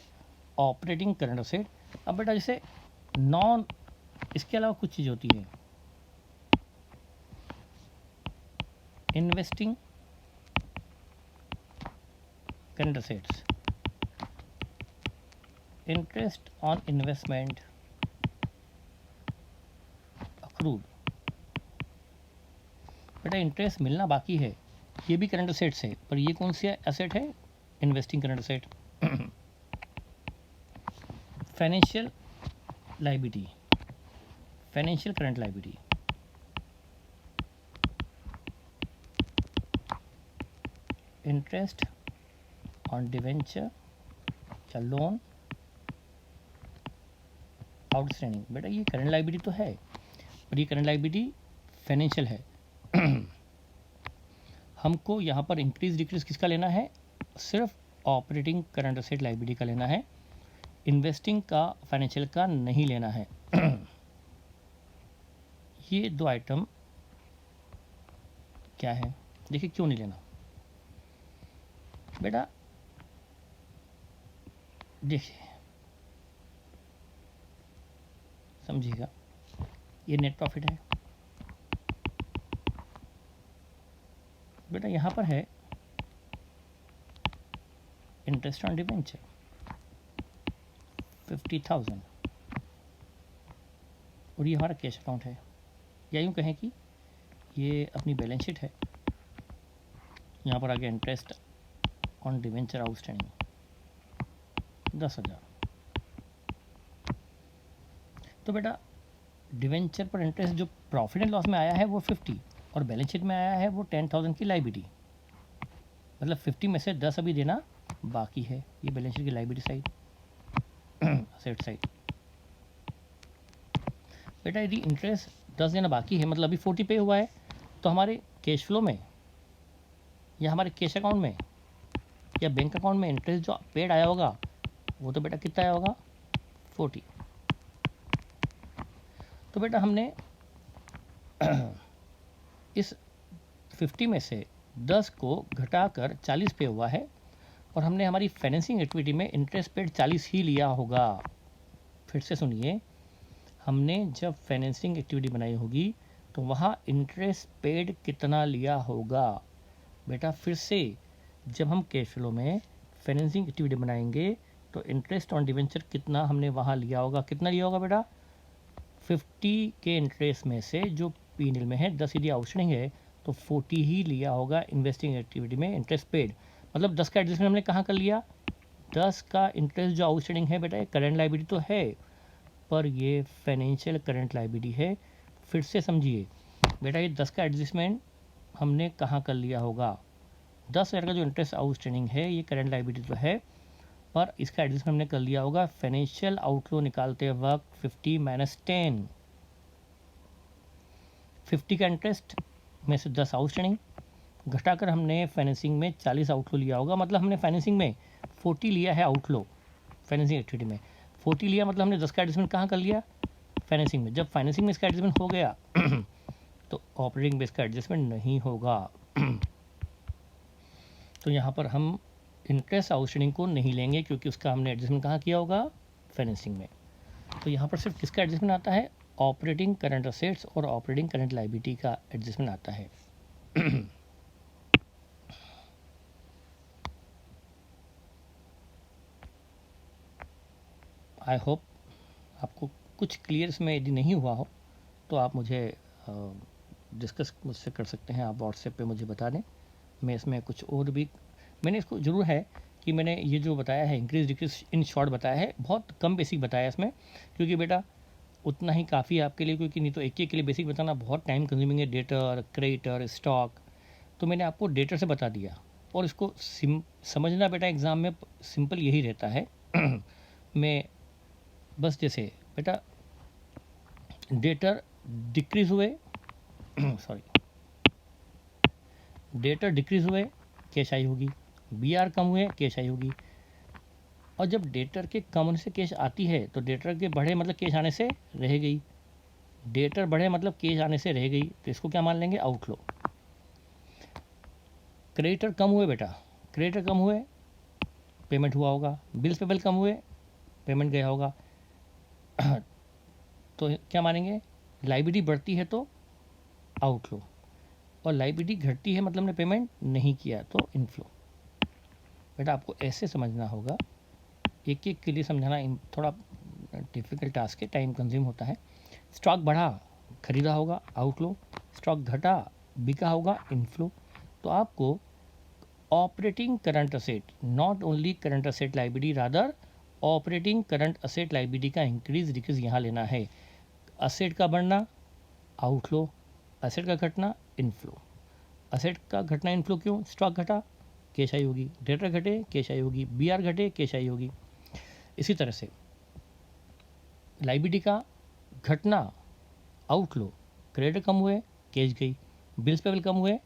ऑपरेटिंग करंट असेट। अब बेटा जैसे नॉन, इसके अलावा कुछ चीज़ होती है, investing current assets, interest on investment accrued. बेटा इंटरेस्ट मिलना बाकी है, ये भी करंट असेट्स है, पर ये कौन सी एसेट है, investing current asset. Financial liability, financial current liability, interest on debenture या लोन आउटस्टैंडिंग। बेटा ये करंट लाइबिलिटी तो है, पर ये करंट लाइबिलिटी फाइनेंशियल है। हमको यहाँ पर इंक्रीज डिक्रीज किसका लेना है, सिर्फ ऑपरेटिंग करंट असेट लाइबिलिटी का लेना है, इन्वेस्टिंग का फाइनेंशियल का नहीं लेना है। ये दो आइटम क्या है, देखिए क्यों नहीं लेना। बेटा देखिए समझिएगा, ये नेट प्रॉफिट है बेटा, यहाँ पर है इंटरेस्ट ऑन डिवेंचर 50,000 और ये हमारा कैश अकाउंट है, या यूँ कहें कि ये अपनी बैलेंस शीट है। यहाँ पर आ गया इंटरेस्ट ऑन डिवेंचर आउटस्टैंडिंग 10,000। तो बेटा डिवेंचर पर इंटरेस्ट जो प्रॉफिट एंड लॉस में आया है वो 50 और बैलेंस शीट में आया है वो 10,000 की लाइबिलिटी, मतलब 50 में से 10 अभी देना बाकी है। ये बैलेंस शीट की लाइबिलिटी साइड, असेट साइड। बेटा यदि इंटरेस्ट 10 देना बाकी है, मतलब अभी 40 पे हुआ है, तो हमारे कैश फ्लो में या हमारे कैश अकाउंट में या बैंक अकाउंट में इंटरेस्ट जो पेड आया होगा वो तो बेटा कितना आया होगा, 40। तो बेटा हमने इस 50 में से 10 को घटाकर 40 पे हुआ है, और हमने हमारी फाइनेंसिंग एक्टिविटी में इंटरेस्ट पेड 40 ही लिया होगा। फिर से सुनिए, हमने जब फाइनेंसिंग एक्टिविटी बनाई होगी तो वहाँ इंटरेस्ट पेड कितना लिया होगा। बेटा फिर से जब हम कैश फ्लो में फाइनेंसिंग एक्टिविटी बनाएंगे तो इंटरेस्ट ऑन डिवेंचर कितना हमने वहाँ लिया होगा, कितना लिया होगा बेटा, 50 के इंटरेस्ट में से जो P&L में है 10 यदि आउटस्टैंडिंग है तो 40 ही लिया होगा इन्वेस्टिंग एक्टिविटी में इंटरेस्ट पेड। मतलब 10 का एडजस्टमेंट हमने कहाँ कर लिया, 10 का इंटरेस्ट जो आउटस्टैंडिंग है बेटा ये करंट लाइबिलिटी तो है, पर ये फाइनेंशियल करंट लाइबिलिटी है। फिर से समझिए बेटा, ये 10 का एडजस्टमेंट हमने कहाँ कर लिया होगा, 10,000 का जो इंटरेस्ट आउटस्टैंडिंग है ये करंट लाइबिलिटी तो है, पर इसका एडजस्टमेंट हमने कर लिया होगा फाइनेंशियल आउटफ्लो निकालते वक्त 50 माइनस 10। 50 का इंटरेस्ट में से 10 आउटस्टैंडिंग घटाकर हमने फाइनेंसिंग में 40 आउटफ्लो लिया होगा, मतलब हमने फाइनेंसिंग में 40 लिया है आउटफ्लो, फाइनेंसिंग एक्टिविटी में 40 लिया, मतलब हमने 10 का एडजस्टमेंट कहाँ कर लिया, फाइनेंसिंग में। जब फाइनेंसिंग में इसका एडजस्टमेंट हो गया तो ऑपरेटिंग में इसका एडजस्टमेंट नहीं होगा। तो यहाँ पर हम इंटरेस्ट आउटस्टैंडिंग को नहीं लेंगे क्योंकि उसका हमने एडजस्टमेंट कहाँ किया होगा, फाइनेंसिंग में। तो यहाँ पर सिर्फ किसका एडजस्टमेंट आता है, ऑपरेटिंग करंट असेट्स और ऑपरेटिंग करंट लायबिलिटी का एडजस्टमेंट आता है। आई होप आपको कुछ क्लियर इसमें यदि नहीं हुआ हो तो आप मुझे डिस्कस मुझसे कर सकते हैं, आप व्हाट्सएप पे मुझे बता दें। मैं इसमें कुछ और भी, मैंने इसको ज़रूर है कि मैंने ये जो बताया है इंक्रीज डिक्रीज इन शॉर्ट बताया है, बहुत कम बेसिक बताया है इसमें, क्योंकि बेटा उतना ही काफ़ी है आपके लिए, क्योंकि नहीं तो एक के लिए बेसिक बताना बहुत टाइम कंज्यूमिंग है, डेटर क्रेडिटर स्टॉक। तो मैंने आपको डेटर से बता दिया, और इसको समझना बेटा एग्ज़ाम में सिंपल यही रहता है। मैं बस जैसे बेटा डेटर डिक्रीज़ हुए सॉरी डेटर डिक्रीज़ हुए कैश आई होगी, BR कम हुए कैश आई होगी, और जब डेटर के कम होने से कैश आती है तो डेटर के बढ़े मतलब कैश आने से रह गई, डेटर बढ़े मतलब कैश आने से रह गई, तो इसको क्या मान लेंगे, आउटफ्लो। क्रेडिटर कम हुए बेटा, क्रेडिटर कम हुए पेमेंट हुआ होगा, बिल्स पेबल कम हुए पेमेंट गया होगा। तो क्या मानेंगे, लाइबिलिटी बढ़ती है तो आउटफ्लो, और लाइबिलिटी घटती है मतलब हमने पेमेंट नहीं किया तो इनफ्लो। बेटा आपको ऐसे समझना होगा, एक एक के लिए समझाना थोड़ा डिफ़िकल्ट टास्क है, टाइम कंज्यूम होता है। स्टॉक बढ़ा, खरीदा होगा आउटफ्लो, स्टॉक घटा, बिका होगा इनफ्लो। तो आपको operating current asset, not only current asset liability, rather operating current asset liability का इंक्रीज डिक्रीज यहाँ लेना है। असेट का बढ़ना आउटफ्लो, असेट का घटना इनफ्लो। असेट का घटना इनफ्लो क्यों, स्टॉक घटा कैश आई होगी, डेटर घटे कैश आई होगी, बीआर घटे कैश आई होगी। इसी तरह से लाइबिलिटी का घटना आउटफ्लो, क्रेडिट कम हुए कैश गई, बिल्स पेबल कम हुए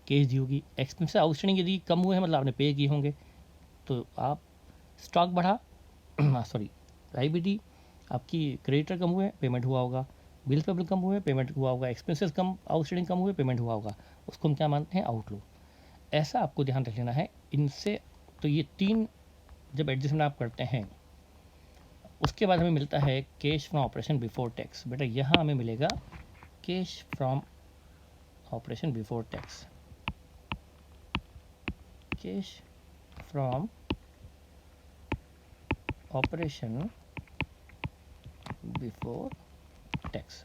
कैश दी होगी, एक्सपेंस आउटस्टैंडिंग यदि कम हुए हैं मतलब आपने पे किए होंगे तो आप स्टॉक बढ़ा सॉरी लाइबिलिटी आपकी, क्रेडिटर कम हुए पेमेंट हुआ होगा, बिल्स पेबल कम हुए पेमेंट हुआ होगा, एक्सपेंसेस कम आउटस्टैंडिंग कम हुए पेमेंट हुआ होगा, उसको हम क्या मानते हैं, आउटफ्लो। ऐसा आपको ध्यान रख लेना है इनसे। तो ये तीन जब एडजस्टमेंट आप करते हैं उसके बाद हमें मिलता है cash from operation before tax. बेटा यहाँ हमें मिलेगा cash from operation before tax, cash from operation before tax.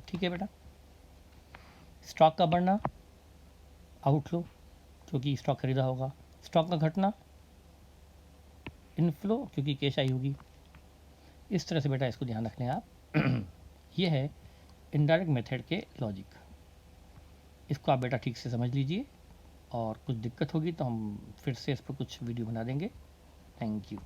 ठीक है बेटा, स्टॉक का बढ़ना आउटफ्लो क्योंकि स्टॉक खरीदा होगा, स्टॉक का घटना इनफ्लो क्योंकि कैश आई होगी। इस तरह से बेटा इसको ध्यान रख लें आप। ये है इनडायरेक्ट मेथड के लॉजिक, इसको आप बेटा ठीक से समझ लीजिए, और कुछ दिक्कत होगी तो हम फिर से इस पर कुछ वीडियो बना देंगे। Thank you.